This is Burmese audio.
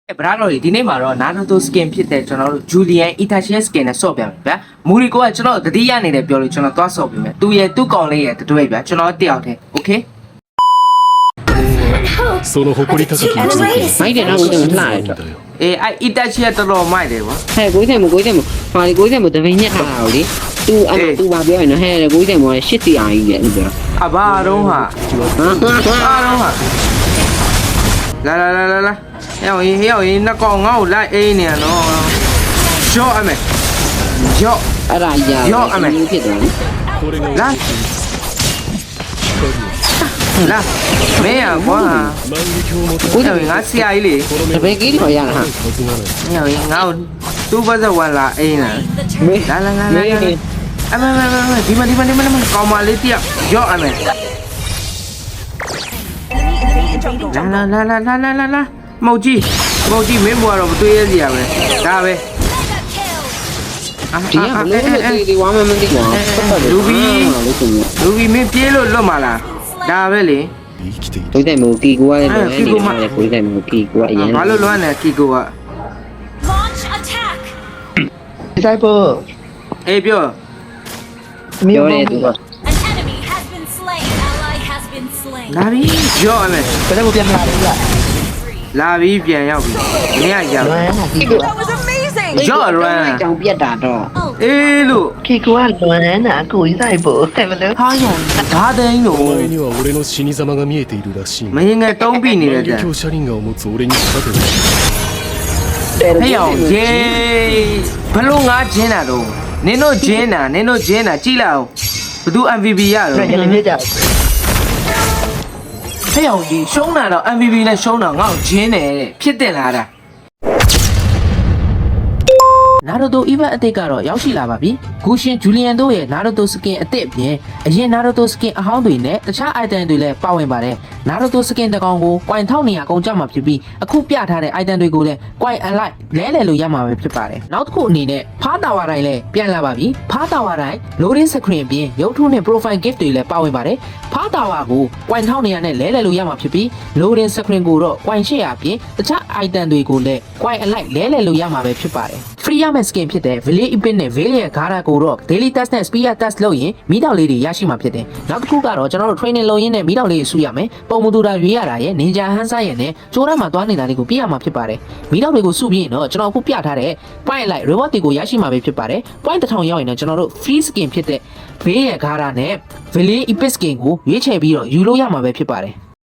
ဗရာတော်ဒီနေ့မှာတော့ Naruto skin ဖြစ်တဲ့ကျွန်တော်တို့ Julian Itachi skin နဲ့ဆော့ပြမယ်ဗျာမူရီကိုကကျွန်တော်တတိယအနေနဲ့ပြောလို့ကျွန်တော်သွားဆော့ပြမယ်သူရဲ့သူ့ကောင်လေးရဲ့တတွေ့ဗျာကျွန်တော်တယောက်တည်း Okay その誇り高き一族မိုက်တယ်နော်ကိုယ်ကလှရတယ် အေးအဲ့ Itachi ကတော်တော်မိုက်တယ်ကွာ ဟဲ့ကိုယ်စံမဟာလေကိုယ်စံမတပင်းညက်ထားတာကိုလေသူပါပြောရင်နော်ဟဲ့ကိုယ်စံမောရှစ်စီအာကြီးလေပြော အဘာတော့ဟာအားတော့ဟာလာဟဲ့ရင်နှစ်ကောင်ငါ့ကိုလိုက်အေးနေရနော်ရော့အမေရော့ အဲ့ဒါကြီးဖြစ်တယ် これが လာမင်းอ่ะကွာ 万華鏡も ကိုယ်ကငါဆရာကြီးလေ တပင်းကြီးခေါ်ရတာဟာ はずがない ဟဲ့ငါ့ကိုသူ့ဘက်ဆက်ဝင်လာအေးနေ မေး လာအမေဒီမကောင်မလေးတယောက်ရော့အမေလာမောက်ကြီးမင်းဘွားတော့မတွေ့ရစီရပဲဒါပဲ ဒီကဘလို့ဒီဝါမမသိဘူးလူပြီး မင်းပြေးလို့လွတ်มาလားဒါပဲလေ 生きている ကိုယ်စံမကီကိုရတယ်ကိုယ်စံမကီကိုအရင် ဘာလို့လွမ်းနေကီကိုက Launch attack! ဆိုင်ပေါ် အေးပြော ပြောတယ်သူက An enemy has been slain. Ally has been slain. လာပြီရော့အမေ ဘယ်လိုပြန်လာလဲဗျ လာပြီပြန်ရောက်ပြီမင်းကရောက် လွမ်းဟာကီကို That was amazing. ရော့ရွမ်း ကြောင်ပြက်တာတော့ အေးလို့ ကီကိုကလွမ်းနာကိုကြီးဆိုင်ပေါ်ဟဲ့ဘယ်လို ဟာယောဒါသိန်းလို့ お前には俺の死に様が見えているらしい မင်းငယ်တုံးပြီနေတယ်ကြ 万華鏡車輪ガを持つ俺に勝てる ဟဲ့အောင်ဂျေးဘလို့ငါဂျင်းတာတော့နင်တို့ဂျင်းတာကြည့်လိုက်အောင်ဘသူ MVP ရတော့ ရနေကြ ဟဲ့အောင်ကြီးရှုံးတာတော့ MVP နဲ့ရှုံးတာငါ့ကိုဂျင်းတယ်တဲ့ဖြစ်တင်လာတာနာရူတို event အသစ်ကတော့ရောက်ရှိလာပါပြီ။ဂူရှင်ဂျူလီယန်တို့ရဲ့နာရူတို skin အသစ်အပြင်အရင်နာရူတို skin အဟောင်းတွေနဲ့တခြား item တွေလည်းပါဝင်ပါတယ်။နာရူတို skin တစ်ကောင်ကို coin 1200ကုန်ကျမှာဖြစ်ပြီးအခုပြထားတဲ့ item တွေကိုလည်း coin alike လဲလို့ရမှာပဲဖြစ်ပါတယ်။နောက်တစ်ခုအနေနဲ့ဖားတာဝါတိုင်းလည်းပြန်လာပါပြီ။ဖားတာဝါတိုင်း loading screen အပြင်ရုပ်ထုနဲ့ profile gift တွေလည်းပါဝင်ပါတယ်။ဖားတာဝါကို coin 1200နဲ့လဲလို့ရမှာဖြစ်ပြီး loading screen ကိုတော့ coin 800အပြင်တခြား item တွေကိုလည်း coin alike လဲလို့ရမှာပဲဖြစ်ပါတယ်။ free ရမယ့် skin ဖြစ်တဲ့ Village Epic နဲ့ Village ရဲ့ Gara ကိုတော့ Daily Test နဲ့ Spear Test လုပ်ရင်မိတောက်လေးတွေရရှိမှာဖြစ်တယ်။နောက်တစ်ခုကတော့ကျွန်တော်တို့ training လုပ်ရင်းနဲ့မိတောက်လေးစုရမယ်။ပုံမတူတာရွေးရတာရဲ့ Ninja Hansa ရဲ့နဲ့ကျိုးရမှာသွားနေတာလေးကိုပြရမှာဖြစ်ပါတယ်။မိတောက်တွေကိုစုပြီးရင်တော့ကျွန်တော်အခုပြထားတဲ့ point like reward တွေကိုရရှိမှာပဲဖြစ်ပါတယ်။ point 1000ရောက်ရင်တော့ကျွန်တော်တို့ free skin ဖြစ်တဲ့ Village ရဲ့ Gara နဲ့ Village Epic skin ကိုရွေးချယ်ပြီးတော့ယူလို့ရမှာပဲဖြစ်ပါတယ်။